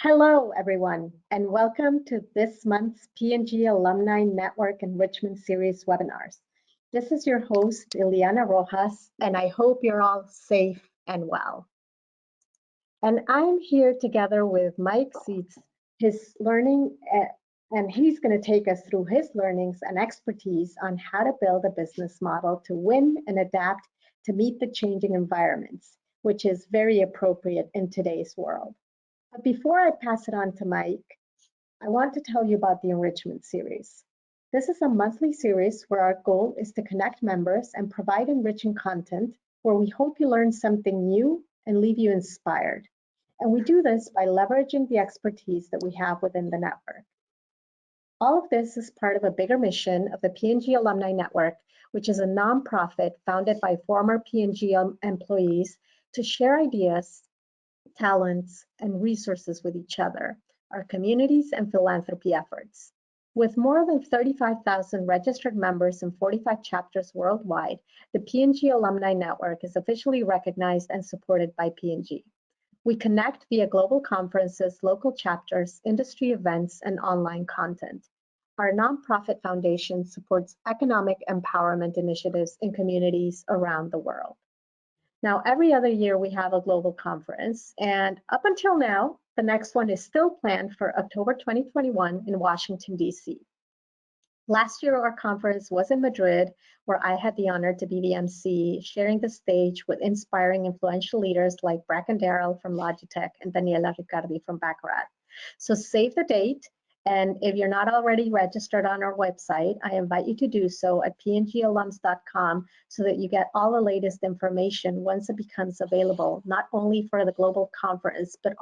Hello, everyone, and welcome to this month's P&G Alumni Network Enrichment Series webinars. This is your host, Ileana Rojas, and I hope you're all safe and well. And I'm here together with Mike Seitz, his learning, and he's going to take us through his learnings and expertise on how to build a business model to win and adapt to meet the changing environments, which is very appropriate in today's world. But before I pass it on to Mike, I want to tell you about the Enrichment Series. This is a monthly series where our goal is to connect members and provide enriching content where we hope you learn something new and leave you inspired. And we do this by leveraging the expertise that we have within the network. All of this is part of a bigger mission of the P&G Alumni Network, which is a nonprofit founded by former P&G employees to share ideas, talents, and resources with each other, our communities and philanthropy efforts. With more than 35,000 registered members in 45 chapters worldwide, the P&G Alumni Network is officially recognized and supported by P&G. We connect via global conferences, local chapters, industry events, and online content. Our nonprofit foundation supports economic empowerment initiatives in communities around the world. Now, every other year we have a global conference, and up until now, the next one is still planned for October 2021 in Washington, D.C. Last year, our conference was in Madrid, where I had the honor to be the MC, sharing the stage with inspiring, influential leaders like Bracken Darrell from Logitech and Daniela Riccardi from Baccarat. So save the date. And if you're not already registered on our website, I invite you to do so at pngalums.com so that you get all the latest information once it becomes available, not only for the global conference, but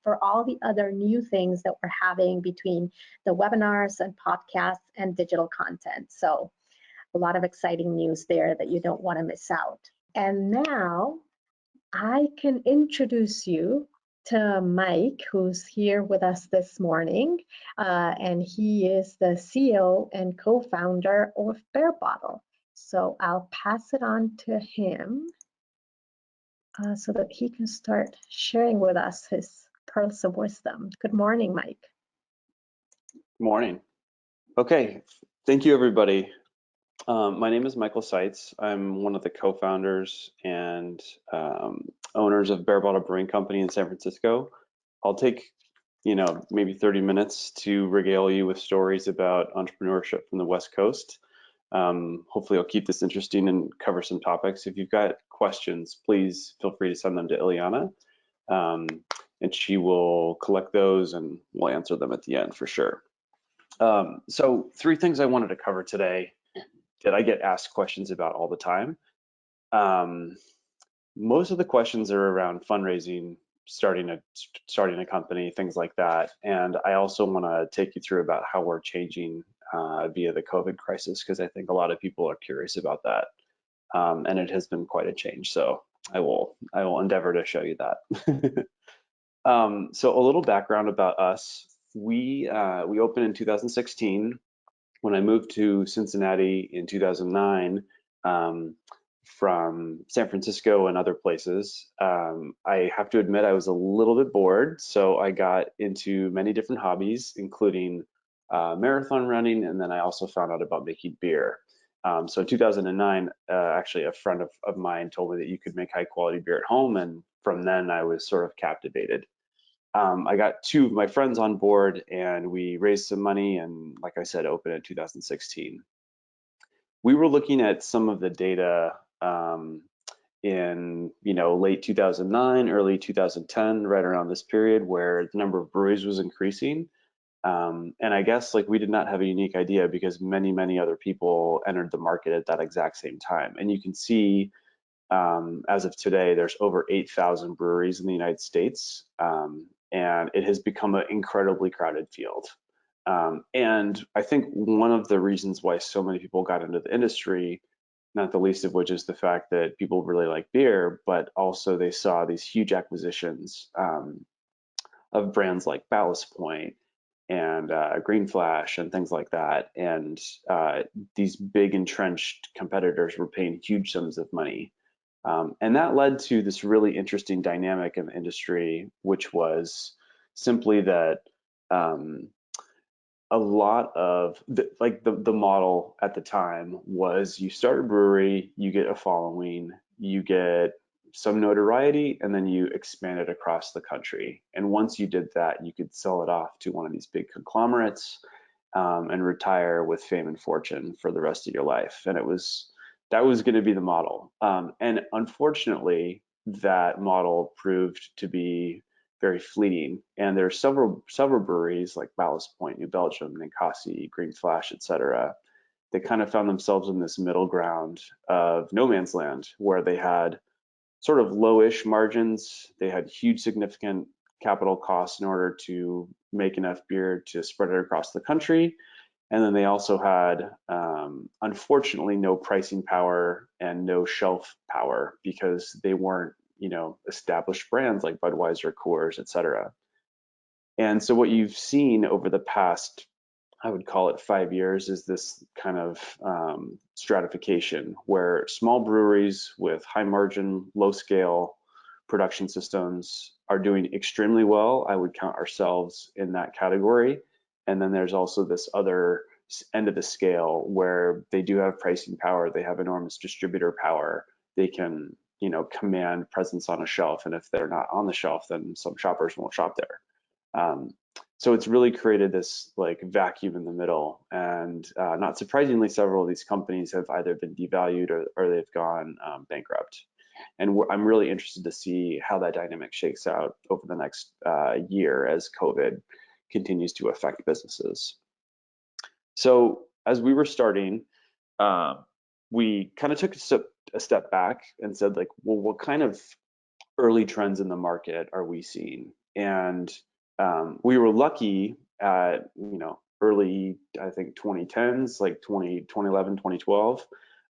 for all the other new things that we're having between the webinars and podcasts and digital content. So a lot of exciting news there that you don't want to miss out. And now I can introduce you to Mike, who's here with us this morning, and he is the CEO and co-founder of Barebottle. So I'll pass it on to him so that he can start sharing with us his pearls of wisdom. Good morning, Mike. Good morning. Okay, thank you, everybody. My name is Michael Seitz. I'm one of the co-founders and owners of Barebottle Brewing Company in San Francisco. I'll take, maybe 30 minutes to regale you with stories about entrepreneurship from the West Coast. Hopefully I'll keep this interesting and cover some topics. If you've got questions, please feel free to send them to Ileana, and she will collect those and we'll answer them at the end for sure. So 3 things I wanted to cover today that I get asked questions about all the time. Most of the questions are around fundraising, starting a company, things like that. And I also want to take you through about how we're changing via the COVID crisis, because I think a lot of people are curious about that. And it has been quite a change. So I will endeavor to show you that. So a little background about us. We opened in 2016. When I moved to Cincinnati in 2009 from San Francisco and other places, I have to admit I was a little bit bored, so I got into many different hobbies, including marathon running, and then I also found out about making beer. So in 2009, actually a friend of mine told me that you could make high quality beer at home, and from then I was sort of captivated. I got 2 of my friends on board and we raised some money and, like I said, opened in 2016. We were looking at some of the data in late 2009, early 2010, right around this period where the number of breweries was increasing. And I guess we did not have a unique idea because many other people entered the market at that exact same time. And you can see as of today, there's over 8,000 breweries in the United States. And it has become an incredibly crowded field. And I think one of the reasons why so many people got into the industry, not the least of which is the fact that people really like beer, but also they saw these huge acquisitions of brands like Ballast Point and Green Flash and things like that. And these big entrenched competitors were paying huge sums of money. And that led to this really interesting dynamic in the industry, which was simply that a lot of the model at the time was you start a brewery, you get a following, you get some notoriety, and then you expand it across the country. And once you did that, you could sell it off to one of these big conglomerates, and retire with fame and fortune for the rest of your life. And that was going to be the model. And unfortunately, that model proved to be very fleeting. And there are several breweries like Ballast Point, New Belgium, Ninkasi, Green Flash, etc., that kind of found themselves in this middle ground of no man's land, where they had sort of lowish margins. They had huge, significant capital costs in order to make enough beer to spread it across the country. And then they also had, unfortunately, no pricing power and no shelf power because they weren't, established brands like Budweiser, Coors, etc. And so what you've seen over the past, I would call it 5 years, is this kind of stratification where small breweries with high margin, low scale production systems are doing extremely well. I would count ourselves in that category. And then there's also this other end of the scale where they do have pricing power, they have enormous distributor power, they can, command presence on a shelf. And if they're not on the shelf, then some shoppers won't shop there. So it's really created this like vacuum in the middle, and not surprisingly, several of these companies have either been devalued or they've gone bankrupt. And I'm really interested to see how that dynamic shakes out over the next year as COVID continues to affect businesses. So as we were starting, we kind of took a step back and said, like, well, what kind of early trends in the market are we seeing? And we were lucky at, early, I think 2010s, like 2011, 2012,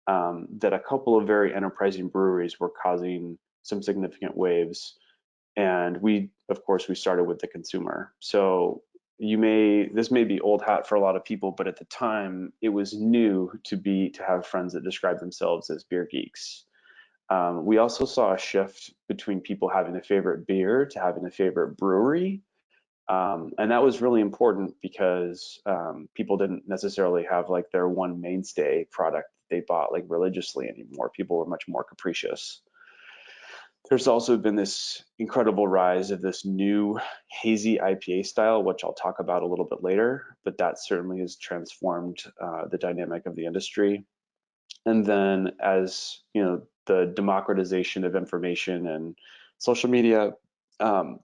that a couple of very enterprising breweries were causing some significant waves. And of course, we started with the consumer. So this may be old hat for a lot of people, but at the time it was new to have friends that describe themselves as beer geeks. We also saw a shift between people having a favorite beer to having a favorite brewery. And that was really important because people didn't necessarily have like their one mainstay product they bought like religiously anymore. People were much more capricious. There's also been this incredible rise of this new hazy IPA style, which I'll talk about a little bit later, but that certainly has transformed the dynamic of the industry. And then as the democratization of information and social media,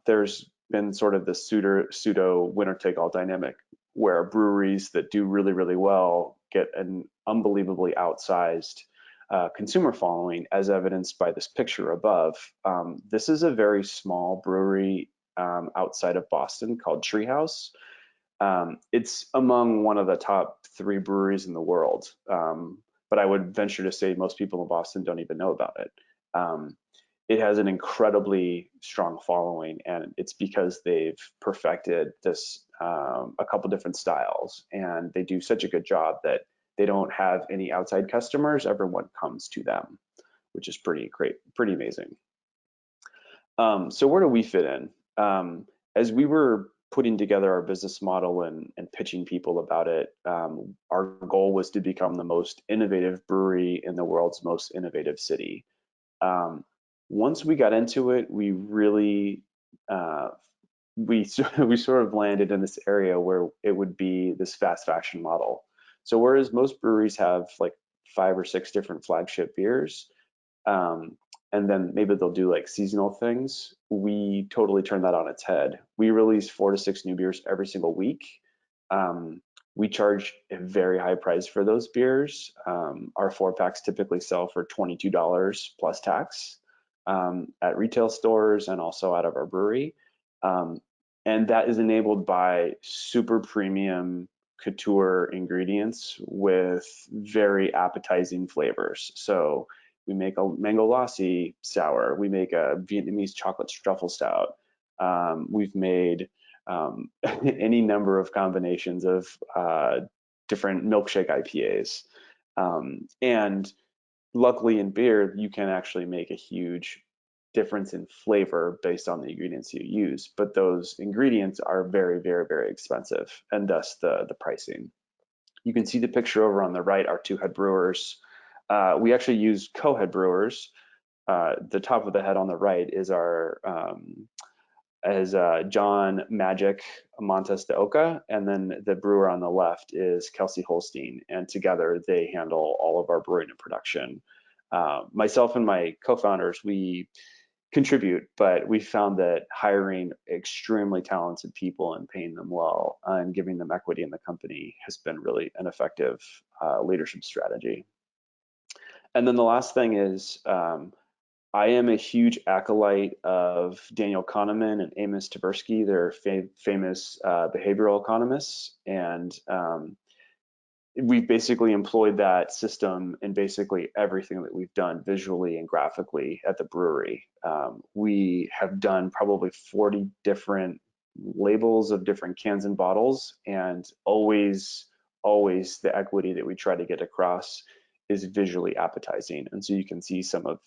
there's been sort of this pseudo winner take all dynamic where breweries that do really, really well get an unbelievably outsized consumer following, as evidenced by this picture above. This is a very small brewery outside of Boston called Treehouse. It's among one of the top 3 breweries in the world, but I would venture to say most people in Boston don't even know about it. It has an incredibly strong following, and it's because they've perfected this a couple different styles, and they do such a good job that they don't have any outside customers. Everyone comes to them, which is pretty great, pretty amazing. So where do we fit in? As we were putting together our business model and pitching people about it, our goal was to become the most innovative brewery in the world's most innovative city. Once we got into it, we really we sort of landed in this area where it would be this fast fashion model. So whereas most breweries have like 5 or 6 different flagship beers, and then maybe they'll do like seasonal things, we totally turn that on its head. We release 4 to 6 new beers every single week. We charge a very high price for those beers. Our 4-packs typically sell for $22 plus tax at retail stores and also out of our brewery. And that is enabled by super premium couture ingredients with very appetizing flavors. So we make a mango lassi sour. We make a Vietnamese chocolate truffle stout. We've made any number of combinations of different milkshake IPAs. And luckily in beer, you can actually make a huge difference in flavor based on the ingredients you use, but those ingredients are very, very, very expensive, and thus the pricing. You can see the picture over on the right, our two head brewers. We actually use co-head brewers. The top of the head on the right is our John Magic Montes de Oca, and then the brewer on the left is Kelsey Holstein, and together they handle all of our brewing and production. Myself and my co-founders, we contribute, but we found that hiring extremely talented people and paying them well and giving them equity in the company has been really an effective leadership strategy. And then the last thing is, I am a huge acolyte of Daniel Kahneman and Amos Tversky. They're famous behavioral economists, and we've basically employed that system in basically everything that we've done visually and graphically at the brewery. We have done probably 40 different labels of different cans and bottles, and always the equity that we try to get across is visually appetizing. And so you can see some of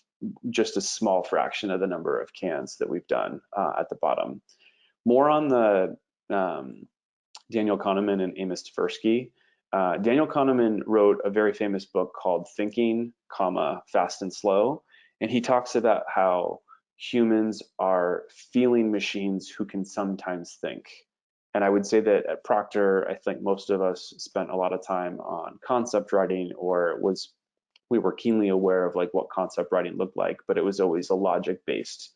just a small fraction of the number of cans that we've done at the bottom. More on the Daniel Kahneman and Amos Tversky. Daniel Kahneman wrote a very famous book called Thinking, Fast and Slow, and he talks about how humans are feeling machines who can sometimes think. And I would say that at Procter, I think most of us spent a lot of time on concept writing, or we were keenly aware of like what concept writing looked like, but it was always a logic-based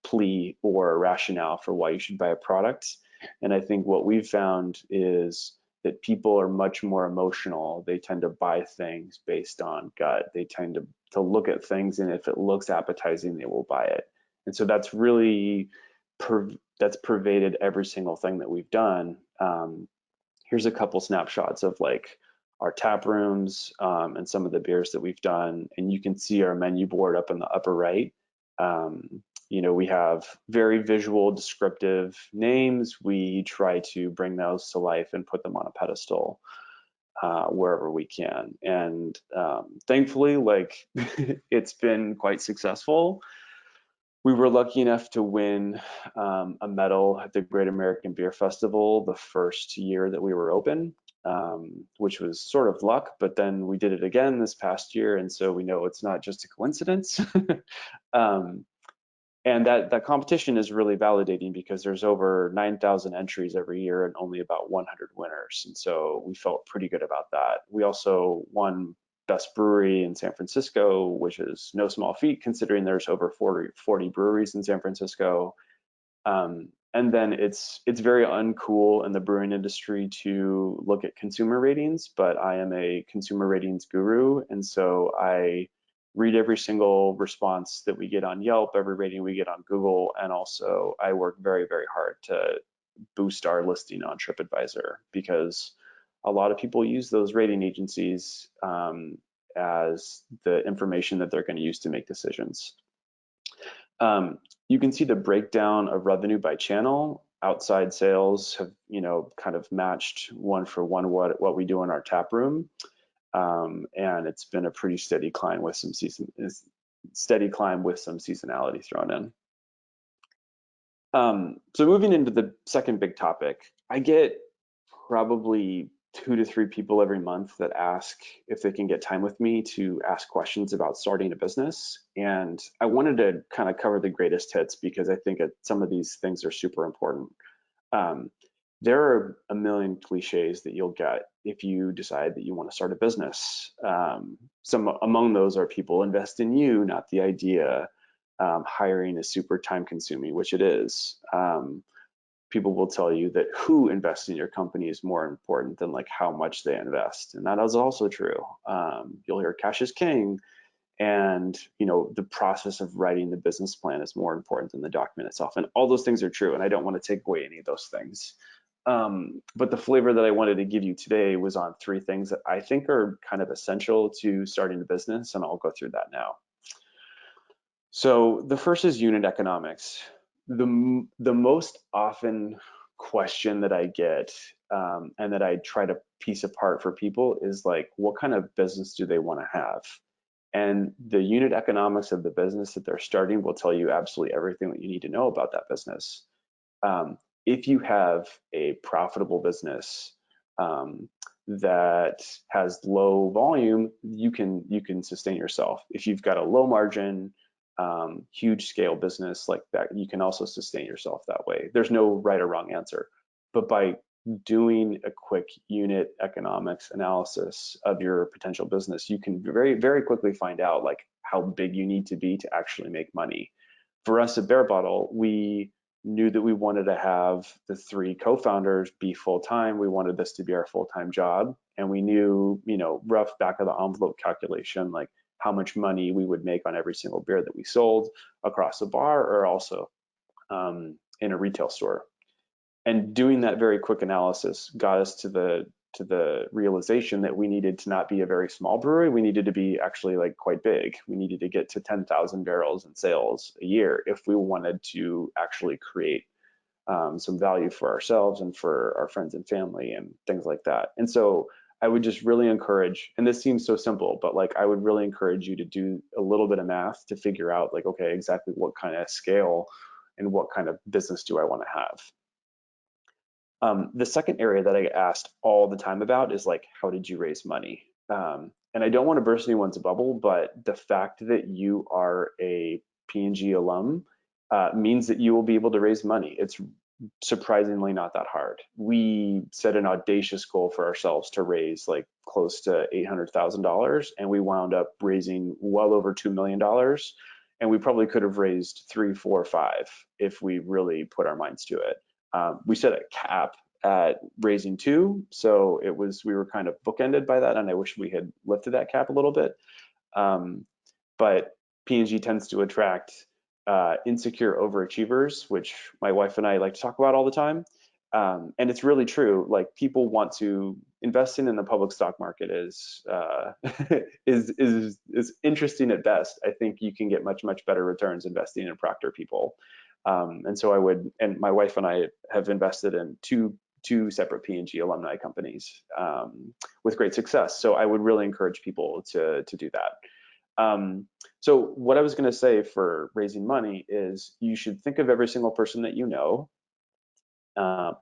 plea or rationale for why you should buy a product. And I think what we've found is that people are much more emotional. They tend to buy things based on gut. They tend to look at things, and if it looks appetizing, they will buy it. And so that's really that's pervaded every single thing that we've done. Here's a couple snapshots of like our tap rooms and some of the beers that we've done, and you can see our menu board up in the upper right. You know, we have very visual, descriptive names. We try to bring those to life and put them on a pedestal wherever we can. And thankfully, like it's been quite successful. We were lucky enough to win a medal at the Great American Beer Festival the first year that we were open, which was sort of luck, but then we did it again this past year, and so we know it's not just a coincidence. And that competition is really validating because there's over 9,000 entries every year and only about 100 winners. And so we felt pretty good about that. We also won Best Brewery in San Francisco, which is no small feat considering there's over 40 breweries in San Francisco. And then it's very uncool in the brewing industry to look at consumer ratings, but I am a consumer ratings guru. And so I read every single response that we get on Yelp, every rating we get on Google, and also I work very, very hard to boost our listing on TripAdvisor because a lot of people use those rating agencies as the information that they're going to use to make decisions. You can see the breakdown of revenue by channel. Outside sales have, you know, kind of matched one for one what we do in our tap room. And it's been a pretty steady climb with some seasonality thrown in. So moving into the second big topic, I get probably 2 to 3 people every month that ask if they can get time with me to ask questions about starting a business. And I wanted to kind of cover the greatest hits because I think some of these things are super important. There are a million cliches that you'll get if you decide that you want to start a business. Some among those are people invest in you, not the idea. Hiring is super time consuming, which it is. People will tell you that who invests in your company is more important than like how much they invest. And that is also true. You'll hear cash is king. And you know, the process of writing the business plan is more important than the document itself. And all those things are true. And I don't want to take away any of those things. But the flavor that I wanted to give you today was on 3 things that I think are kind of essential to starting a business. And I'll go through that now. So the first is unit economics. The most often question that I get and that I try to piece apart for people is like, what kind of business do they want to have? And the unit economics of the business that they're starting will tell you absolutely everything that you need to know about that business. If you have a profitable business that has low volume, you can sustain yourself. If you've got a low margin, huge scale business like that, you can also sustain yourself that way. There's no right or wrong answer. But by doing a quick unit economics analysis of your potential business, you can very, very quickly find out like how big you need to be to actually make money. For us at Barebottle, we knew that we wanted to have the 3 co-founders be full-time. We wanted this to be our full-time job. And we knew, rough back of the envelope calculation, like how much money we would make on every single beer that we sold across a bar or also in a retail store. And doing that very quick analysis got us to the realization that we needed to not be a very small brewery. We needed to be actually like quite big. We needed to get to 10,000 barrels in sales a year if we wanted to actually create some value for ourselves and for our friends and family and things like that. And so I would just really encourage, and this seems so simple, but like I would really encourage you to do a little bit of math to figure out like, okay, exactly what kind of scale and what kind of business do I want to have. The second area that I get asked all the time about is like, how did you raise money? And I don't want to burst anyone's bubble, but the fact that you are a P&G alum means that you will be able to raise money. It's surprisingly not that hard. We set an audacious goal for ourselves to raise like close to $800,000, and we wound up raising well over $2 million. And we probably could have raised 3, 4, 5 if we really put our minds to it. We set a cap at raising 2, so we were kind of bookended by that, and I wish we had lifted that cap a little bit. But P&G tends to attract insecure overachievers, which my wife and I like to talk about all the time. And it's really true. Like people want to investing in the public stock market is is interesting at best. I think you can get much better returns investing in Procter people. And so and my wife and I have invested in two separate P&G alumni companies with great success. So I would really encourage people to do that. So what I was going to say for raising money is you should think of every single person that you know,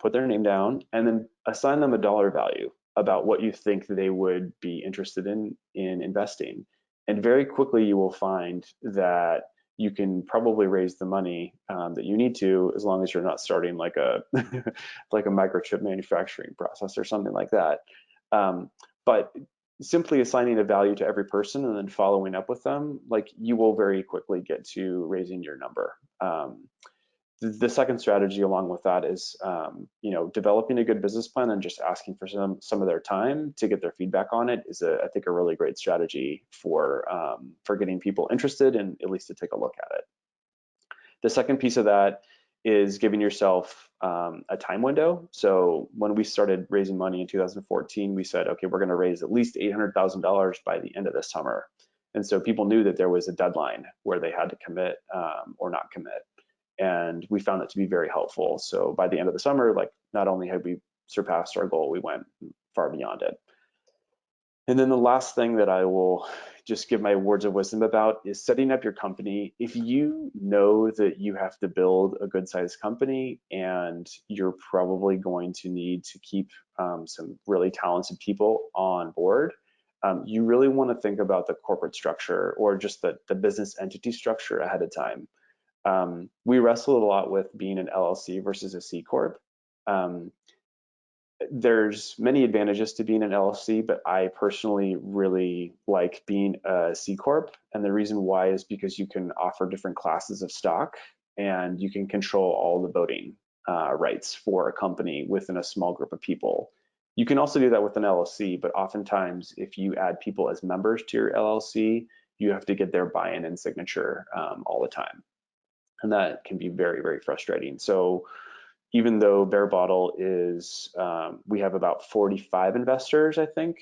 put their name down, and then assign them a dollar value about what you think they would be interested in investing. And very quickly you will find that you can probably raise the money that you need to, as long as you're not starting like a like a microchip manufacturing process or something like that. But simply assigning a value to every person and then following up with them, like you will very quickly get to raising your number. The second strategy along with that is, developing a good business plan and just asking for some of their time to get their feedback on it is, I think, a really great strategy for getting people interested and at least to take a look at it. The second piece of that is giving yourself a time window. So when we started raising money in 2014, we said, okay, we're going to raise at least $800,000 by the end of the summer. And so people knew that there was a deadline where they had to commit or not commit. And we found that to be very helpful. So by the end of the summer, like not only had we surpassed our goal, we went far beyond it. And then the last thing that I will just give my words of wisdom about is setting up your company. If you know that you have to build a good sized company and you're probably going to need to keep some really talented people on board, you really want to think about the corporate structure or just the business entity structure ahead of time. We wrestled a lot with being an LLC versus a C Corp. There's many advantages to being an LLC, but I personally really like being a C Corp. And the reason why is because you can offer different classes of stock and you can control all the voting rights for a company within a small group of people. You can also do that with an LLC, but oftentimes if you add people as members to your LLC, you have to get their buy-in and signature all the time. And that can be very, very frustrating. So even though Barebottle is, we have about 45 investors, I think,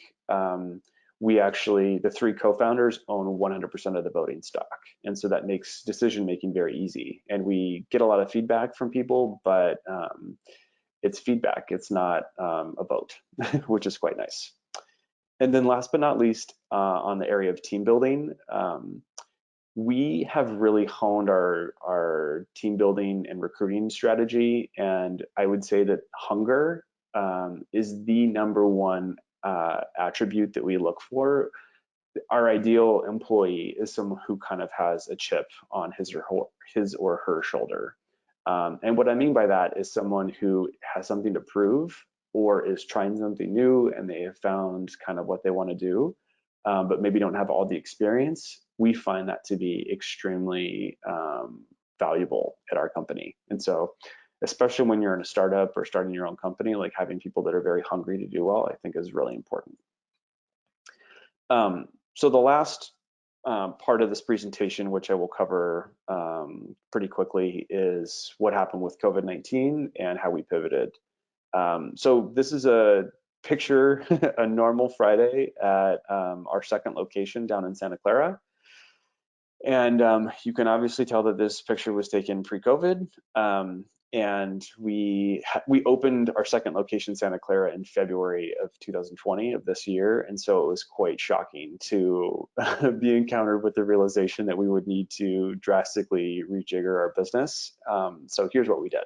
we actually, the 3 co-founders own 100% of the voting stock. And so that makes decision-making very easy. And we get a lot of feedback from people, but it's feedback, it's not a vote, which is quite nice. And then last but not least, on the area of team building, we have really honed our team building and recruiting strategy. And I would say that hunger is the number one attribute that we look for. Our ideal employee is someone who kind of has a chip on his or her shoulder. And what I mean by that is someone who has something to prove or is trying something new and they have found kind of what they want to do, but maybe don't have all the experience. We find that to be extremely valuable at our company. And so, especially when you're in a startup or starting your own company, like having people that are very hungry to do well, I think is really important. So the last part of this presentation, which I will cover pretty quickly, is what happened with COVID-19 and how we pivoted. So this is a picture, a normal Friday at our second location down in Santa Clara. And you can obviously tell that this picture was taken pre-COVID. And we opened our second location, Santa Clara, in February of 2020 of this year. And so it was quite shocking to be encountered with the realization that we would need to drastically rejigger our business. So here's what we did.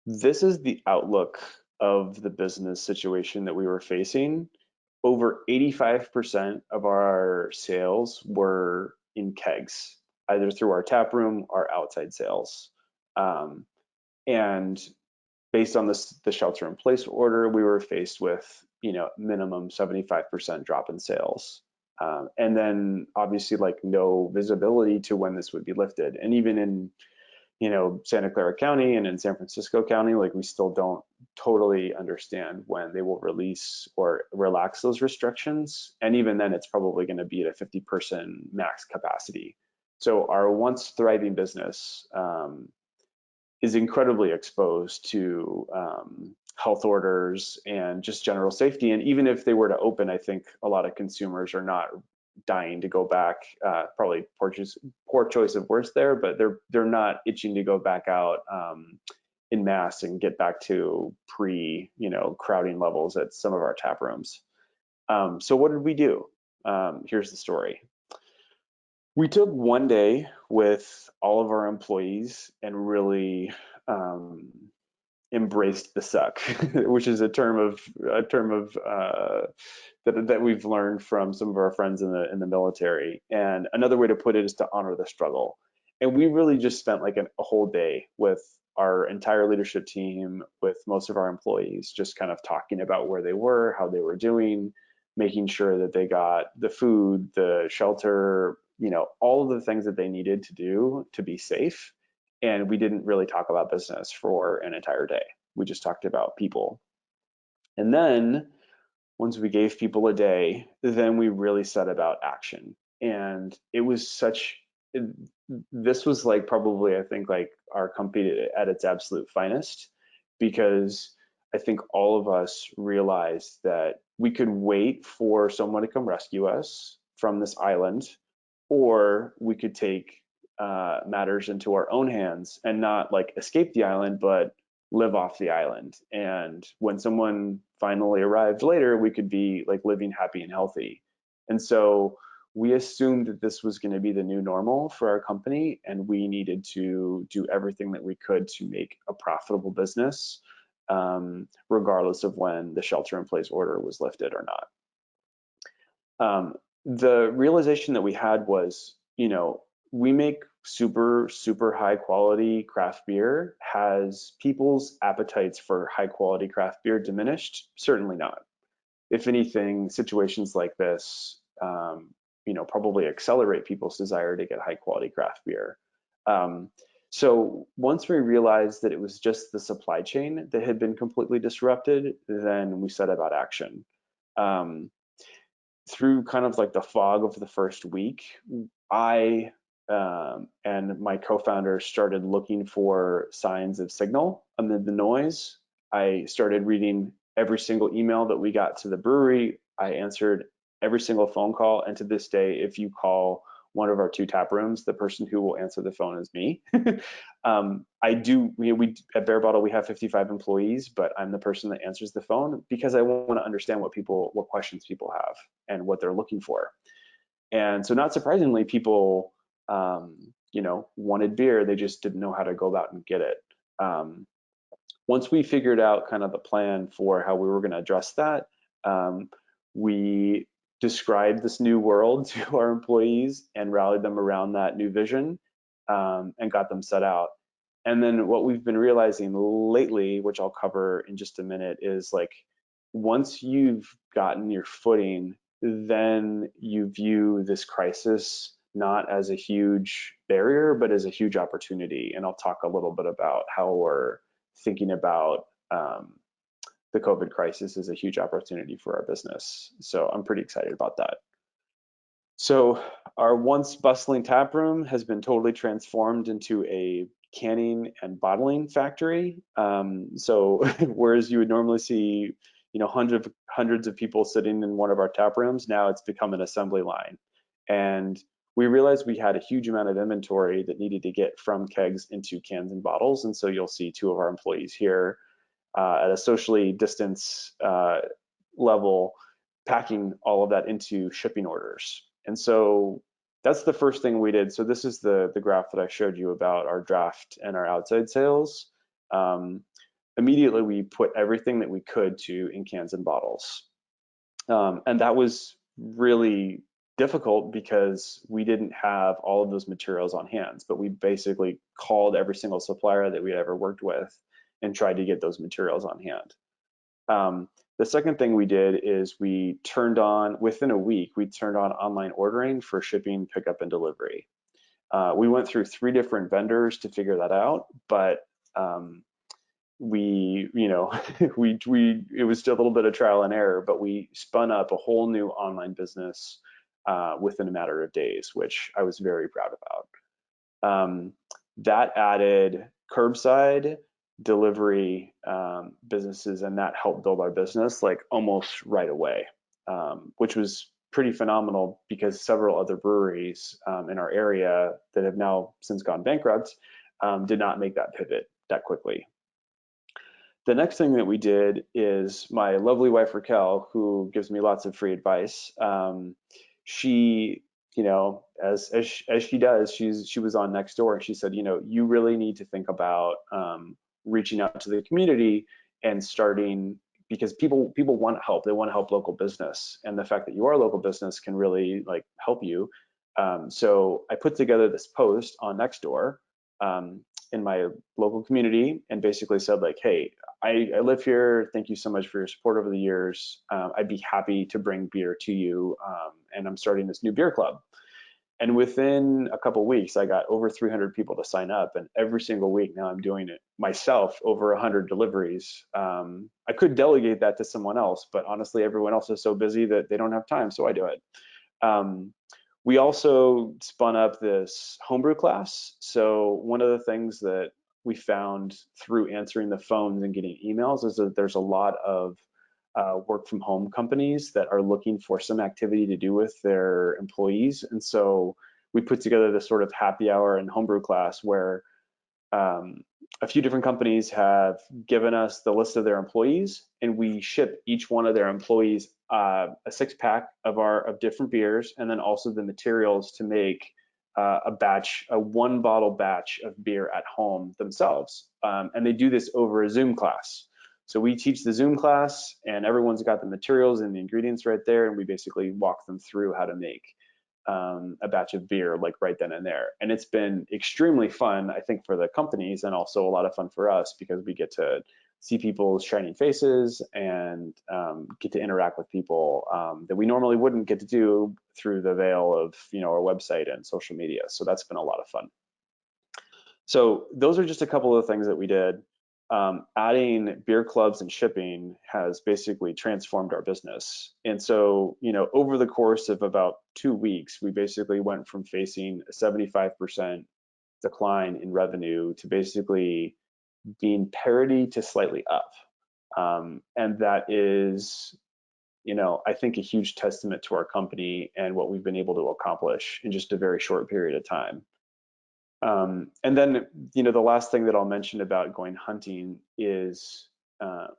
This is the outlook of the business situation that we were facing. Over 85% of our sales were in kegs, either through our tap room or outside sales. And based on the shelter in place order, we were faced with, minimum 75% drop in sales. And then obviously like no visibility to when this would be lifted. And even in, Santa Clara County and in San Francisco County, like we still don't totally understand when they will release or relax those restrictions. And even then it's probably going to be at a 50% max capacity. So our once thriving business is incredibly exposed to health orders and just general safety. And even if they were to open, I think a lot of consumers are not dying to go back. Probably poor choice of words there, but they're not itching to go back out in mass and get back to crowding levels at some of our tap rooms. So what did we do? Here's the story. We took one day with all of our employees and really embraced the suck, which is a term of that we've learned from some of our friends in the military. And another way to put it is to honor the struggle. And we really just spent like a whole day with our entire leadership team, with most of our employees, just kind of talking about where they were, how they were doing, making sure that they got the food, the shelter, all of the things that they needed to do to be safe. And we didn't really talk about business for an entire day. We just talked about people. And then once we gave people a day, then we really set about action. And it was this was like probably, I think, like our company at its absolute finest, because I think all of us realized that we could wait for someone to come rescue us from this island, or we could take matters into our own hands and not like escape the island, but live off the island. And when someone finally arrived later, we could be like living happy and healthy. And so we assumed that this was going to be the new normal for our company, and we needed to do everything that we could to make a profitable business, regardless of when the shelter in place order was lifted or not. The realization that we had was, we make super, super high quality craft beer. Has people's appetites for high quality craft beer diminished? Certainly not. If anything, situations like this, probably accelerate people's desire to get high quality craft beer. So once we realized that it was just the supply chain that had been completely disrupted, then we set about action. Through kind of like the fog of the first week, I and my co-founder started looking for signs of signal amid the noise. I started reading every single email that we got to the brewery. I answered every single phone call. And to this day, if you call one of our 2 tap rooms, the person who will answer the phone is me. We at Barebottle, we have 55 employees, but I'm the person that answers the phone because I want to understand what questions people have and what they're looking for. And so not surprisingly, people, wanted beer. They just didn't know how to go about and get it. Once we figured out kind of the plan for how we were going to address that, we described this new world to our employees and rallied them around that new vision, and got them set out. And then what we've been realizing lately, which I'll cover in just a minute, is like once you've gotten your footing, then you view this crisis not as a huge barrier, but as a huge opportunity. And I'll talk a little bit about how we're thinking about the COVID crisis as a huge opportunity for our business. So I'm pretty excited about that. So our once bustling tap room has been totally transformed into a canning and bottling factory. So whereas you would normally see, hundreds of people sitting in one of our tap rooms, now it's become an assembly line. And we realized we had a huge amount of inventory that needed to get from kegs into cans and bottles. And so you'll see 2 of our employees here at a socially distanced level, packing all of that into shipping orders. And so that's the first thing we did. So this is the graph that I showed you about our draft and our outside sales. Immediately, we put everything that we could in cans and bottles. And that was really difficult because we didn't have all of those materials on hand, but we basically called every single supplier that we had ever worked with and tried to get those materials on hand. The second thing we did is within a week, we turned on online ordering for shipping, pickup, and delivery. We went through 3 different vendors to figure that out, but it was still a little bit of trial and error, but we spun up a whole new online business within a matter of days, which I was very proud about. That added curbside delivery businesses, and that helped build our business like almost right away, which was pretty phenomenal because several other breweries in our area that have now since gone bankrupt did not make that pivot that quickly. The next thing that we did is my lovely wife Raquel, who gives me lots of free advice. She, as she does, she was on Nextdoor, and she said, you really need to think about reaching out to the community and starting, because people want help. They want to help local business, and the fact that you are a local business can really help you. So I put together this post on Nextdoor in my local community and basically said hey, I live here. Thank you so much for your support over the years. I'd be happy to bring beer to you, and I'm starting this new beer club. And within a couple of weeks, I got over 300 people to sign up, and every single week now I'm doing it myself, over 100 deliveries. I could delegate that to someone else, but honestly, everyone else is so busy that they don't have time, so I do it. We also spun up this homebrew class. So one of the things that we found through answering the phones and getting emails is that there's a lot of work from home companies that are looking for some activity to do with their employees. And so we put together this sort of happy hour and homebrew class where a few different companies have given us the list of their employees, and we ship each one of their employees a 6-pack of different beers, and then also the materials to make a 1-bottle batch of beer at home themselves. And they do this over a Zoom class. So we teach the Zoom class, and everyone's got the materials and the ingredients right there, and we basically walk them through how to make a batch of beer right then and there. And it's been extremely fun, I think, for the companies, and also a lot of fun for us because we get to see people's shining faces and get to interact with people that we normally wouldn't get to do through the veil of our website and social media. So that's been a lot of fun. So those are just a couple of things that we did. Adding beer clubs and shipping has basically transformed our business. And so, over the course of about 2 weeks, we basically went from facing a 75% decline in revenue to basically being parity to slightly up. And that is I think a huge testament to our company and what we've been able to accomplish in just a very short period of time. And then, the last thing that I'll mention about going hunting is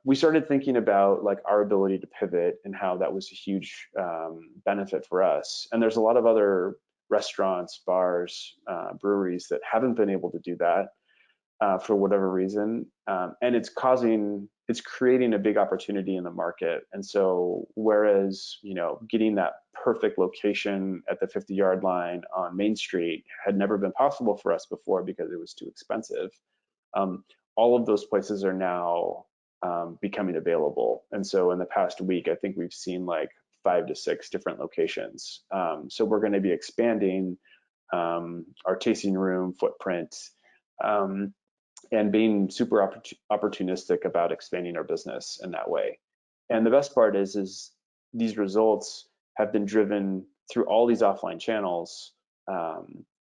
we started thinking about like our ability to pivot and how that was a huge benefit for us. And there's a lot of other restaurants, bars, breweries that haven't been able to do that for whatever reason, and it's creating a big opportunity in the market. And so, whereas getting that perfect location at the 50-yard line on Main Street had never been possible for us before because it was too expensive, all of those places are now becoming available. And so, in the past week, I think we've seen like 5 to 6 different locations. So we're going to be expanding our tasting room footprint. And being super opportunistic about expanding our business in that way. And the best part is these results have been driven through all these offline channels,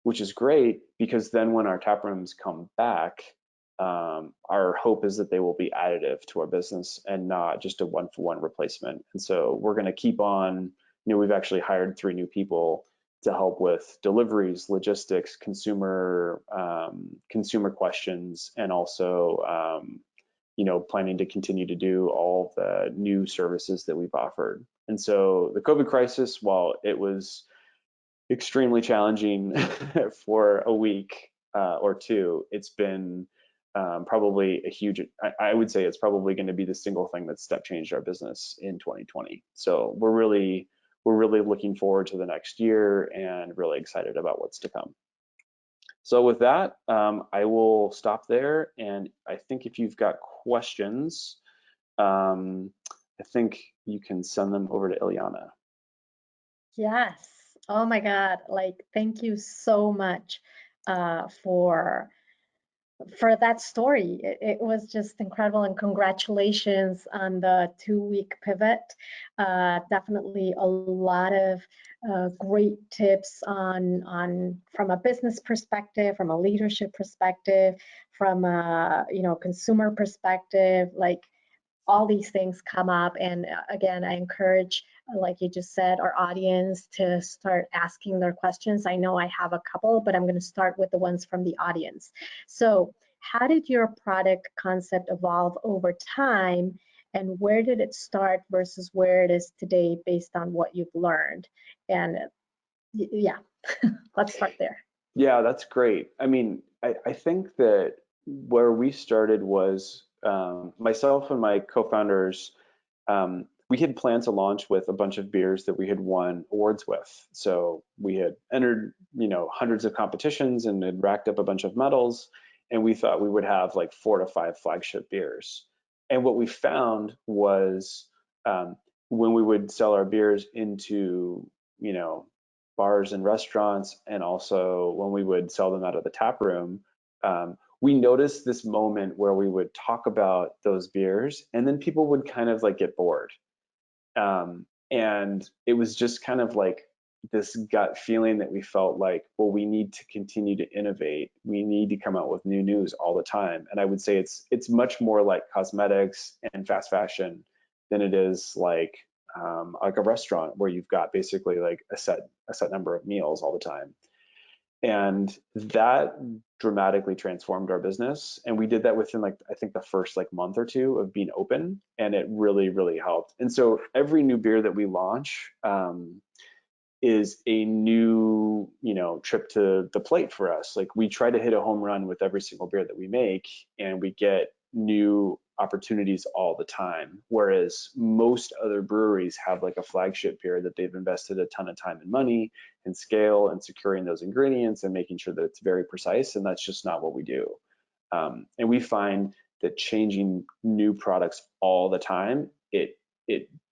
which is great because then when our tap rooms come back, our hope is that they will be additive to our business and not just a one-for-one replacement. And so we're going to keep on, we've actually hired 3 new people to help with deliveries, logistics, consumer questions, and also planning to continue to do all the new services that we've offered. And so the COVID crisis, while it was extremely challenging for a week or two, it's been probably a huge, I would say it's probably going to be the single thing that step changed our business in 2020. So we're really looking forward to the next year and really excited about what's to come. So with that, I will stop there. And I think if you've got questions, I think you can send them over to Ileana. Yes. Oh my God. Thank you so much for that story. It was just incredible, and congratulations on the 2-week pivot. Definitely a lot of great tips on from a business perspective, from a leadership perspective, from a consumer perspective. All these things come up, and again, I encourage, like you just said, our audience to start asking their questions. I know I have a couple, but I'm going to start with the ones from the audience. So how did your product concept evolve over time, and where did it start versus where it is today based on what you've learned? And yeah, let's start there. Yeah, that's great. I mean, I think that where we started was myself and my co-founders, we had planned to launch with a bunch of beers that we had won awards with. So we had entered, hundreds of competitions and had racked up a bunch of medals, and we thought we would have like 4 to 5 flagship beers. And what we found was when we would sell our beers into, bars and restaurants, and also when we would sell them out of the tap room, we noticed this moment where we would talk about those beers and then people would kind of like get bored. And it was just kind of like this gut feeling that we felt like, well, we need to continue to innovate. We need to come out with new news all the time. And I would say it's much more like cosmetics and fast fashion than it is like a restaurant where you've got basically like a set number of meals all the time. And that dramatically transformed our business. And we did that within I think the first month or 2 of being open, and it really, really helped. And so every new beer that we launch is a new, trip to the plate for us. We try to hit a home run with every single beer that we make, and we get new opportunities all the time. Whereas most other breweries have a flagship beer that they've invested a ton of time and money and scale and securing those ingredients and making sure that it's very precise. And that's just not what we do. And we find that changing new products all the time, it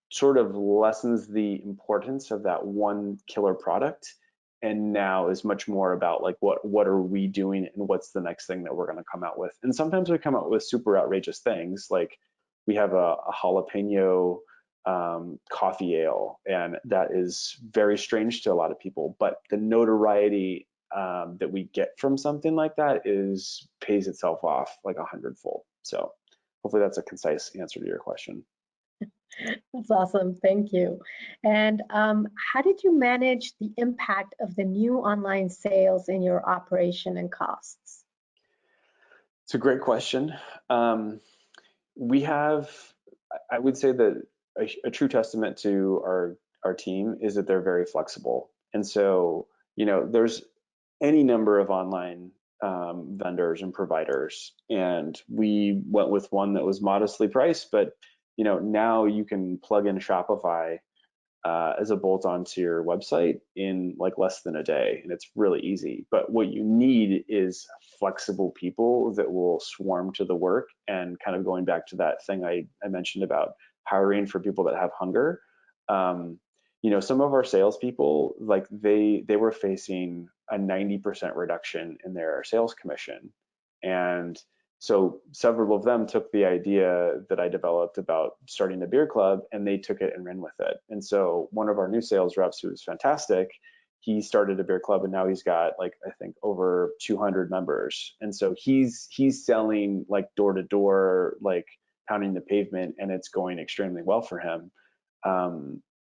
sort of lessens the importance of that one killer product, and now is much more about what are we doing and what's the next thing that we're going to come out with. And sometimes we come out with super outrageous things, like we have a jalapeno coffee ale, and that is very strange to a lot of people, but the notoriety that we get from something like that pays itself off like 100-fold. So hopefully that's a concise answer to your question. That's awesome. Thank you. And how did you manage the impact of the new online sales in your operation and costs? It's a great question. We have, I would say that a true testament to our team is that they're very flexible. And so, there's any number of online vendors and providers, and we went with one that was modestly priced, but now you can plug in Shopify as a bolt onto your website in like less than a day, and it's really easy. But what you need is flexible people that will swarm to the work, and kind of going back to that thing I mentioned about hiring for people that have hunger. Some of our salespeople, like they were facing a 90% reduction in their sales commission, and so several of them took the idea that I developed about starting a beer club, and they took it and ran with it. And so one of our new sales reps, who was fantastic, he started a beer club, and now he's got like, I think, over 200 members. And so he's selling like door to door, like pounding the pavement, and it's going extremely well for him.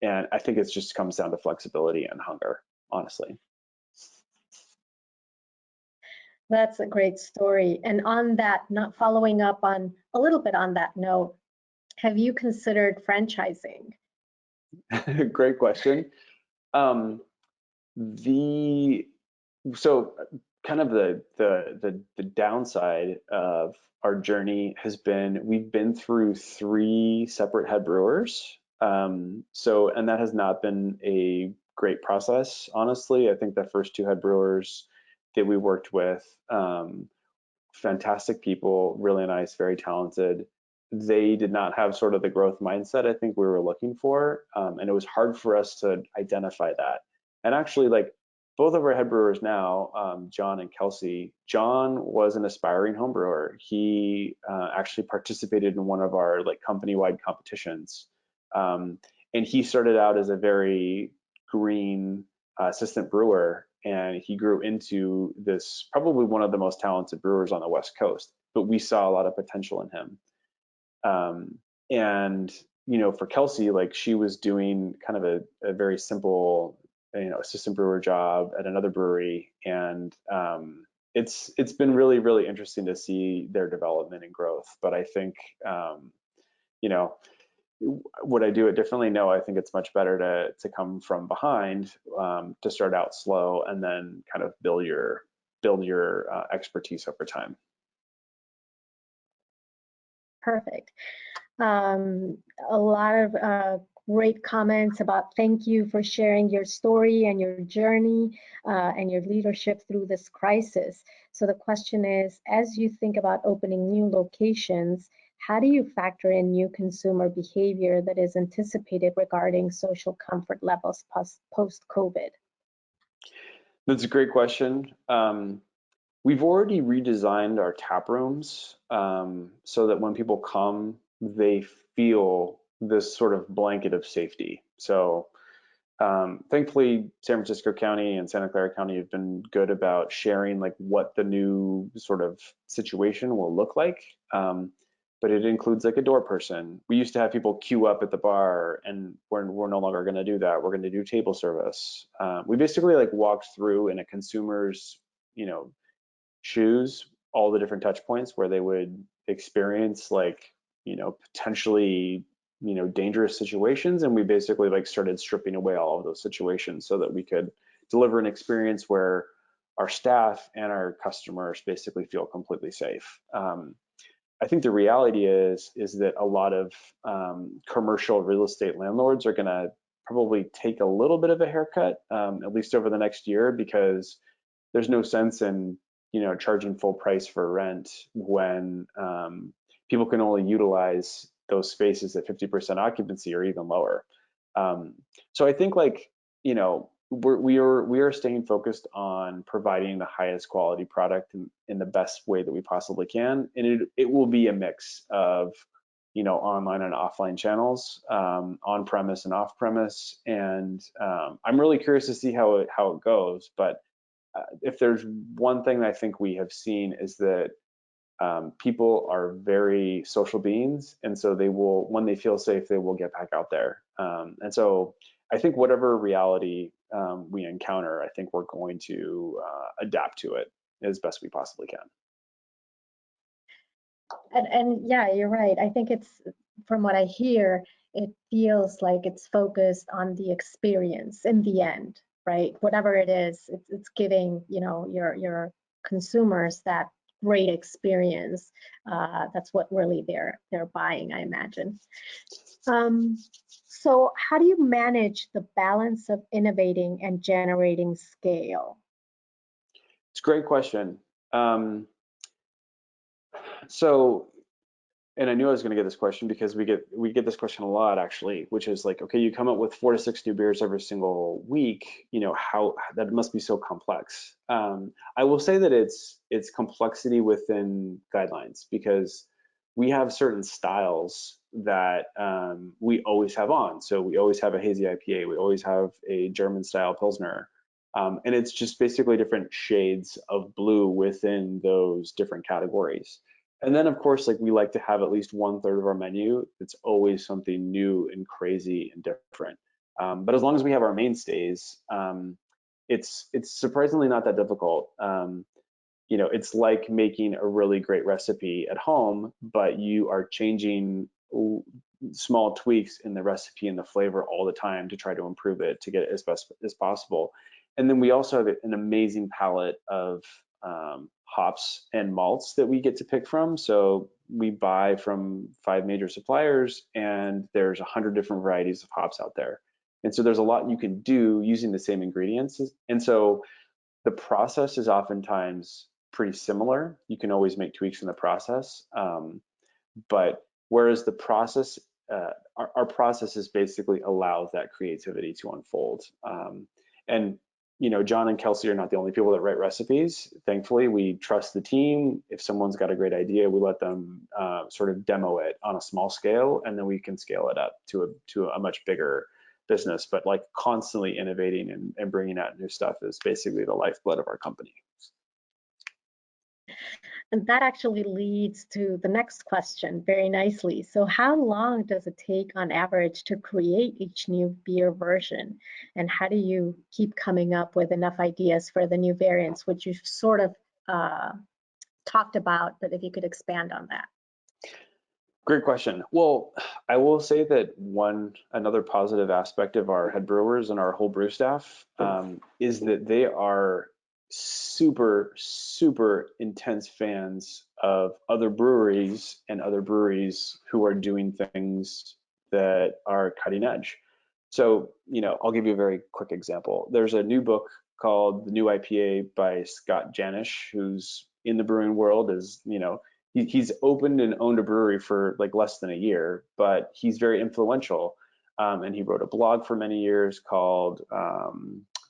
And I think it just comes down to flexibility and hunger, honestly. That's a great story. And on that, not following up on a little bit on that note, have you considered franchising? Great question. Um, the so kind of the downside of our journey has been we've been through 3 separate head brewers. And that has not been a great process, honestly. I think the first 2 head brewers that we worked with, fantastic people, really nice, very talented. They did not have sort of the growth mindset I think we were looking for, and it was hard for us to identify that. And actually, like both of our head brewers now, John and Kelsey. John was an aspiring home brewer. He actually participated in one of our like company-wide competitions, and he started out as a very green assistant brewer, and he grew into this probably one of the most talented brewers on the West Coast. But we saw a lot of potential in him. And for Kelsey, like she was doing kind of a very simple, assistant brewer job at another brewery, and it's been really, really interesting to see their development and growth. But I think, would I do it differently? No, I think it's much better to come from behind, to start out slow and then kind of build your expertise over time. Perfect. A lot of great comments about thank you for sharing your story and your journey and your leadership through this crisis. So the question is, as you think about opening new locations, how do you factor in new consumer behavior that is anticipated regarding social comfort levels post-COVID? That's a great question. We've already redesigned our tap rooms, so that when people come, they feel this sort of blanket of safety. So thankfully, San Francisco County and Santa Clara County have been good about sharing like what the new sort of situation will look like. But it includes like a door person. We used to have people queue up at the bar, and we're no longer going to do that. We're going to do table service. We basically like walked through in a consumer's, shoes, all the different touch points where they would experience like, potentially, dangerous situations. And we basically like started stripping away all of those situations so that we could deliver an experience where our staff and our customers basically feel completely safe. I think the reality is that a lot of commercial real estate landlords are going to probably take a little bit of a haircut, at least over the next year, because there's no sense in charging full price for rent when people can only utilize those spaces at 50% occupancy or even lower. So I think like we are staying focused on providing the highest quality product in the best way that we possibly can, and it will be a mix of online and offline channels, on premise and off premise, and I'm really curious to see how it goes. But if there's one thing I think we have seen is that People are very social beings, and so they will, when they feel safe, they will get back out there. And so I think whatever reality we encounter, I think we're going to adapt to it as best we possibly can. And yeah, you're right. I think it's, from what I hear, it feels like it's focused on the experience in the end, right? Whatever it is, it's giving, you know, your consumers that great experience. That's what really they're buying, I imagine. So how do you manage the balance of innovating and generating scale? It's a great question. So, and I knew I was going to get this question because we get this question a lot actually, which is like, okay, you come up with 4 to 6 new beers every single week. You know, how that must be so complex. I will say that it's complexity within guidelines, because we have certain styles that we always have on. So we always have a hazy IPA, we always have a German style Pilsner. And it's just basically different shades of blue within those different categories. And then, of course, like we like to have at least 1/3 of our menu that's always something new and crazy and different. But as long as we have our mainstays, it's surprisingly not that difficult. You know, it's like making a really great recipe at home, but you are changing small tweaks in the recipe and the flavor all the time to try to improve it to get it as best as possible. And then we also have an amazing palette of hops and malts that we get to pick from. So we buy from 5 major suppliers, and there's 100 different varieties of hops out there. And so there's a lot you can do using the same ingredients. And so the process is oftentimes pretty similar. You can always make tweaks in the process. But whereas the process, our processes basically allows that creativity to unfold. And you know, John and Kelsey are not the only people that write recipes. Thankfully, we trust the team. If someone's got a great idea, we let them sort of demo it on a small scale, and then we can scale it up to a much bigger business. But like constantly innovating and bringing out new stuff is basically the lifeblood of our company. And that actually leads to the next question very nicely. So how long does it take on average to create each new beer version? And how do you keep coming up with enough ideas for the new variants, which you've sort of talked about, but if you could expand on that. Great question. Well, I will say that another positive aspect of our head brewers and our whole brew staff is that they are super intense fans of other breweries and other breweries who are doing things that are cutting edge. So, you know, I'll give you a very quick example. There's a new book called The New IPA by Scott Janish, who's in the brewing world, is, you know, he's opened and owned a brewery for like less than a year, but he's very influential. And he wrote a blog for many years called,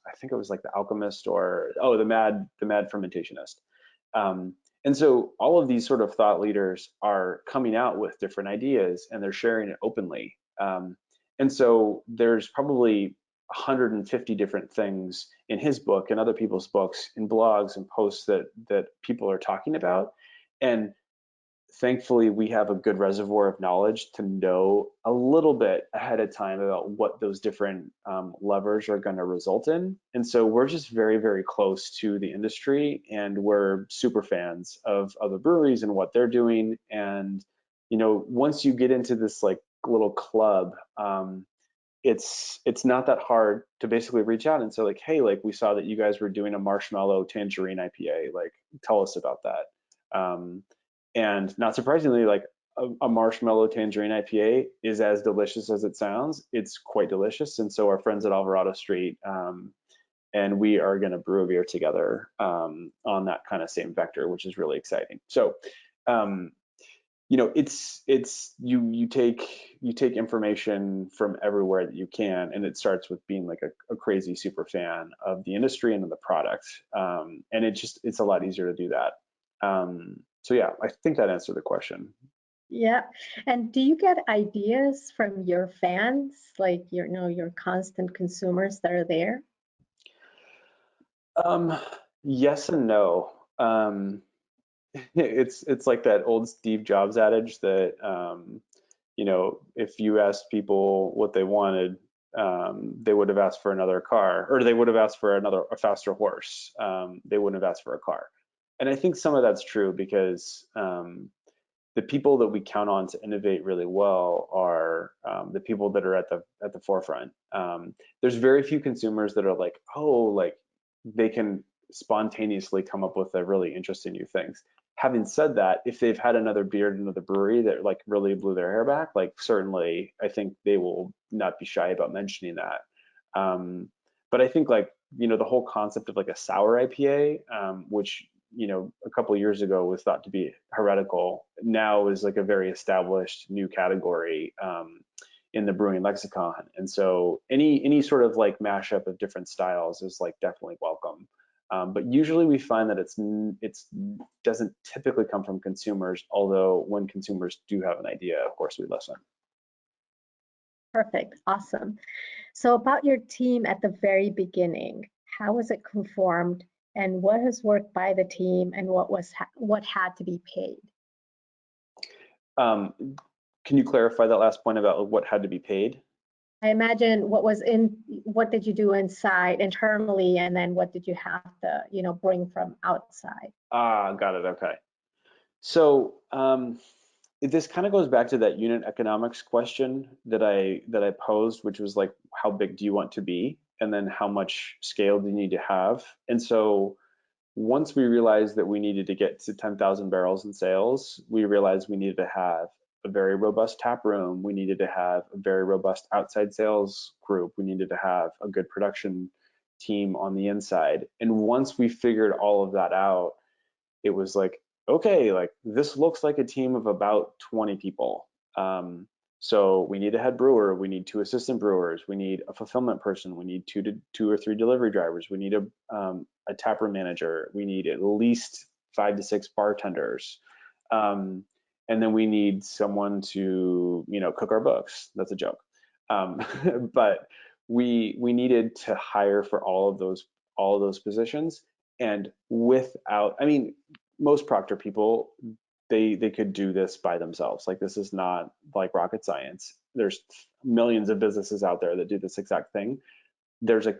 I think it was like The Alchemist, or the Mad Fermentationist. And so all of these sort of thought leaders are coming out with different ideas, and they're sharing it openly. And so there's probably 150 different things in his book and other people's books and blogs and posts that people are talking about. And thankfully, we have a good reservoir of knowledge to know a little bit ahead of time about what those different levers are going to result in. And so we're just very close to the industry, and we're super fans of other breweries and what they're doing. And, you know, once you get into this like little club, it's not that hard to basically reach out and say like, hey, like we saw that you guys were doing a marshmallow tangerine IPA, like tell us about that. And not surprisingly, like a marshmallow tangerine IPA is as delicious as it sounds. It's quite delicious. And so our friends at Alvarado Street, and we are going to brew a beer together on that kind of same vector, which is really exciting. So, you know, it's you take information from everywhere that you can, and it starts with being like a crazy super fan of the industry and of the product, and it's a lot easier to do that. So yeah, I think that answered the question. Yeah. And do you get ideas from your fans, like your constant consumers that are there? Yes and no. it's like that old Steve Jobs adage that if you asked people what they wanted, they would have asked for another car, or they would have asked for a faster horse. They wouldn't have asked for a car. And I think some of that's true because the people that we count on to innovate really well are the people that are at the forefront. There's very few consumers that are like, oh, like they can spontaneously come up with a really interesting new things. Having said that, if they've had another beer at another brewery that like really blew their hair back, like certainly I think they will not be shy about mentioning that. But I think like the whole concept of like a sour IPA, which a couple of years ago was thought to be heretical, now is like a very established new category in the brewing lexicon. And so any sort of like mashup of different styles is like definitely welcome. But usually we find that it doesn't typically come from consumers, although when consumers do have an idea, of course we listen. Perfect. Awesome. So about your team at the very beginning, how was it conformed, and what has worked by the team, and what had to be paid? Can you clarify that last point about what had to be paid? I imagine what did you do inside internally, and then what did you have to, bring from outside? Got it. Okay. So this kind of goes back to that unit economics question that I posed, which was like, how big do you want to be, and then how much scale do you need to have? And so once we realized that we needed to get to 10,000 barrels in sales, we realized we needed to have a very robust tap room. We needed to have a very robust outside sales group. We needed to have a good production team on the inside. And once we figured all of that out, it was like, okay, like this looks like a team of about 20 people. So we need a head brewer, we need 2 assistant brewers, we need a fulfillment person, we need two or three delivery drivers, we need a taproom manager, we need at least 5 to 6 bartenders, and then we need someone to cook our books. That's a joke, but we needed to hire for all of those positions, and without, I mean, most Proctor people, they could do this by themselves. Like this is not like rocket science. There's millions of businesses out there that do this exact thing. There's a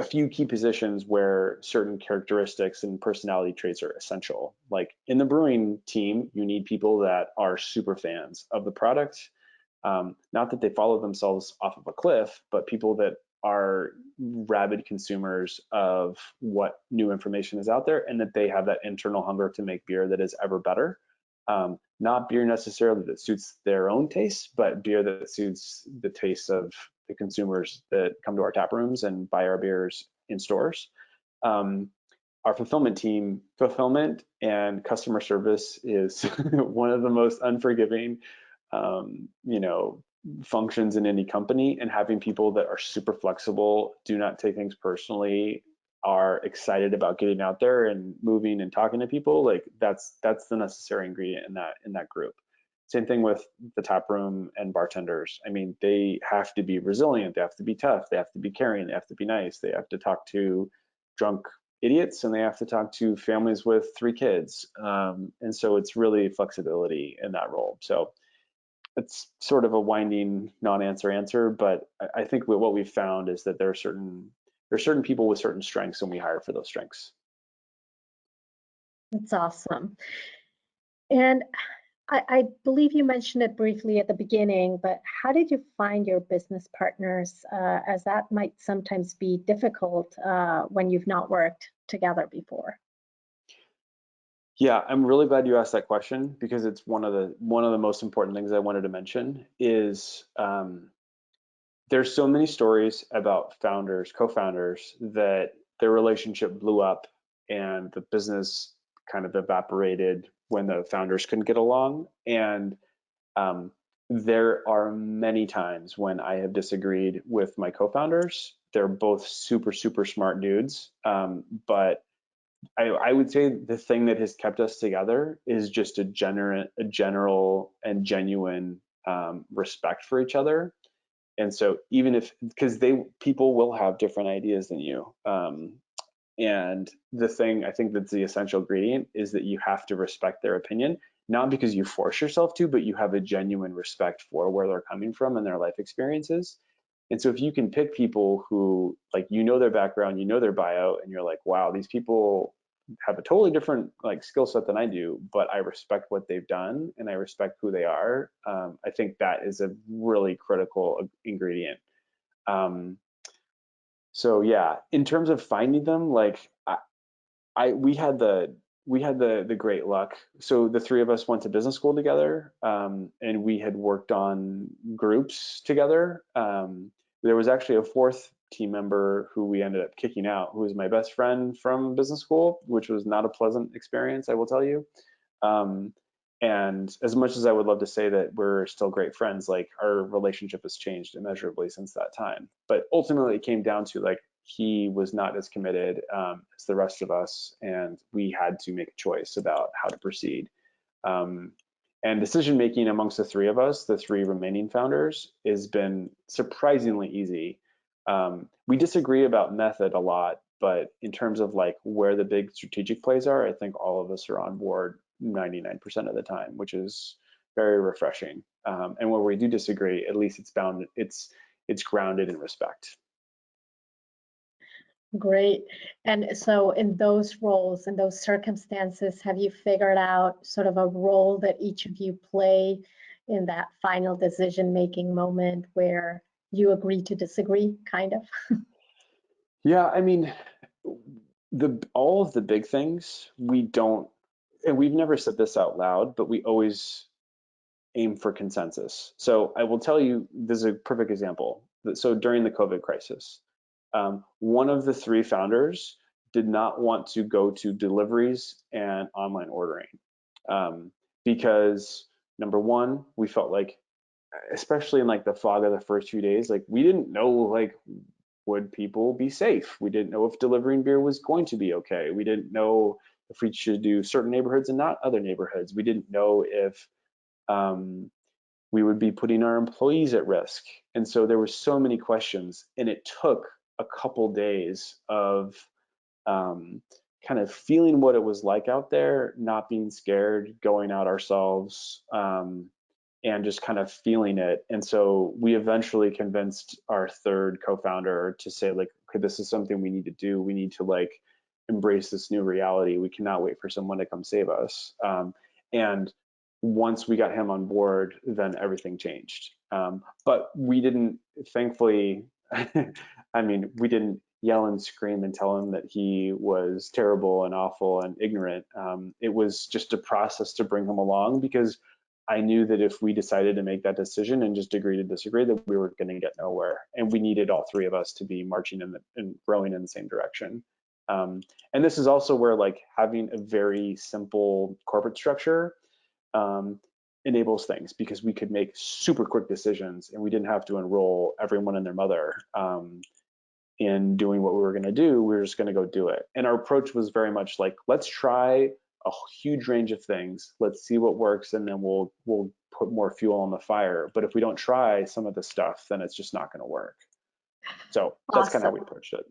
few key positions where certain characteristics and personality traits are essential. Like in the brewing team, you need people that are super fans of the product. Not that they follow themselves off of a cliff, but people that are rabid consumers of what new information is out there, and that they have that internal hunger to make beer that is ever better. Not beer necessarily that suits their own taste, but beer that suits the tastes of the consumers that come to our tap rooms and buy our beers in stores. Our fulfillment team, fulfillment and customer service is one of the most unforgiving, functions in any company, and having people that are super flexible, do not take things personally, are excited about getting out there and moving and talking to people, like that's the necessary ingredient in that group. Same thing with the tap room and bartenders. I mean, they have to be resilient, they have to be tough, they have to be caring, they have to be nice, they have to talk to drunk idiots, and they have to talk to families with 3 kids. And so it's really flexibility in that role. So it's sort of a winding non-answer, but I think what we've found is that there are certain people with certain strengths, and we hire for those strengths. That's awesome. And I believe you mentioned it briefly at the beginning, but how did you find your business partners, as that might sometimes be difficult when you've not worked together before? Yeah, I'm really glad you asked that question, because it's one of the most important things I wanted to mention is there's so many stories about founders, co-founders, that their relationship blew up and the business kind of evaporated when the founders couldn't get along. And there are many times when I have disagreed with my co-founders. They're both super, super smart dudes, but I would say the thing that has kept us together is just a general and genuine respect for each other. And so even if, because people will have different ideas than you, And the thing I think that's the essential ingredient is that you have to respect their opinion, not because you force yourself to, but you have a genuine respect for where they're coming from and their life experiences. And so if you can pick people who, like, you know their background, you know their bio, and you're like, wow, these people have a totally different like skill set than I do, but I respect what they've done and I respect who they are. I think that is a really critical ingredient. Um, so yeah, in terms of finding them, like we had the great luck. So the three of us went to business school together, and we had worked on groups together. There was actually a fourth team member who we ended up kicking out, who was my best friend from business school, which was not a pleasant experience, I will tell you. Um, and as much as I would love to say that we're still great friends, like our relationship has changed immeasurably since that time. But ultimately, it came down to like he was not as committed as the rest of us, and we had to make a choice about how to proceed. Um, and decision making amongst the three of us, the three remaining founders, has been surprisingly easy. We disagree about method a lot, but in terms of like where the big strategic plays are, I think all of us are on board 99% of the time, which is very refreshing. And where we do disagree, at least it's grounded in respect. Great. And so in those roles, in those circumstances, have you figured out sort of a role that each of you play in that final decision-making moment where you agree to disagree, kind of? Yeah, I mean, the all of the big things we don't, and we've never said this out loud, but we always aim for consensus. So I will tell you, this is a perfect example. So during the COVID crisis, one of the three founders did not want to go to deliveries and online ordering, because number one, we felt like, especially in like the fog of the first few days, like we didn't know like would people be safe? We didn't know if delivering beer was going to be okay. We didn't know if we should do certain neighborhoods and not other neighborhoods. We didn't know if um, we would be putting our employees at risk. And so there were so many questions, and it took a couple days of um, kind of feeling what it was like out there, not being scared, going out ourselves, and just kind of feeling it. And so we eventually convinced our third co-founder to say, like, okay, this is something we need to do. We need to like embrace this new reality. We cannot wait for someone to come save us. And once we got him on board, then everything changed. But we didn't, thankfully, I mean, we didn't yell and scream and tell him that he was terrible and awful and ignorant. It was just a process to bring him along, because I knew that if we decided to make that decision and just agree to disagree, that we were going to get nowhere. And we needed all three of us to be marching and rowing in the same direction. And this is also where like having a very simple corporate structure um, enables things, because we could make super quick decisions and we didn't have to enroll everyone and their mother in doing what we were going to do. We were just going to go do it. And our approach was very much like, let's try a huge range of things. Let's see what works, and then we'll put more fuel on the fire. But if we don't try some of the stuff, then it's just not going to work. So that's kind of how we Awesome. approached it.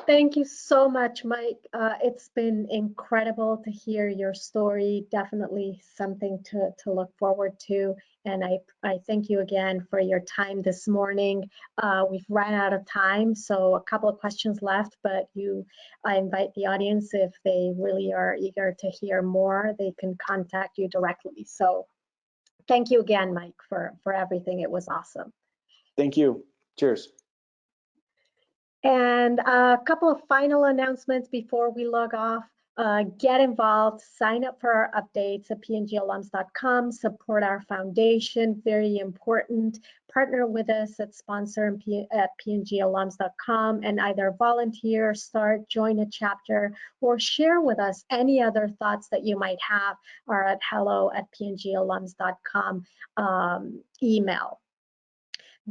Thank you so much, Mike. It's been incredible to hear your story. Definitely something to look forward to. And I thank you again for your time this morning. We've run out of time, so a couple of questions left, but I invite the audience, if they really are eager to hear more, they can contact you directly. So thank you again, Mike, for everything. It was awesome. Thank you. Cheers. And a couple of final announcements before we log off. Get involved, sign up for our updates at pngalums.com, support our foundation, very important. Partner with us at sponsor at pngalums.com, and either volunteer, start, join a chapter, or share with us any other thoughts that you might have, or at hello@pngalums.com email.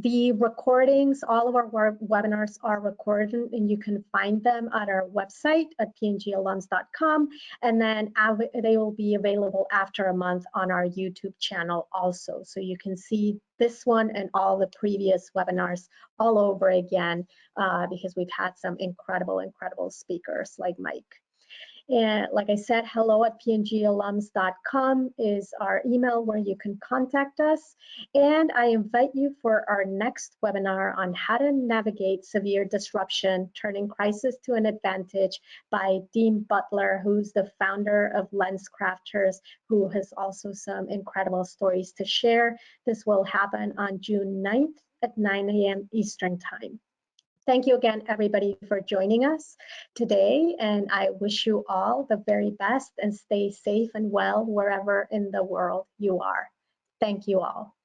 The recordings, all of our webinars are recorded, and you can find them at our website at pngalums.com, and then they will be available after a month on our YouTube channel also. So you can see this one and all the previous webinars all over again, because we've had some incredible speakers like Mike. And like I said, hello@pngalums.com is our email where you can contact us. And I invite you for our next webinar on how to navigate severe disruption, turning crisis to an advantage, by Dean Butler, who's the founder of Lens Crafters, who has also some incredible stories to share. This will happen on June 9th at 9 a.m. Eastern Time. Thank you again, everybody, for joining us today, and I wish you all the very best, and stay safe and well wherever in the world you are. Thank you all.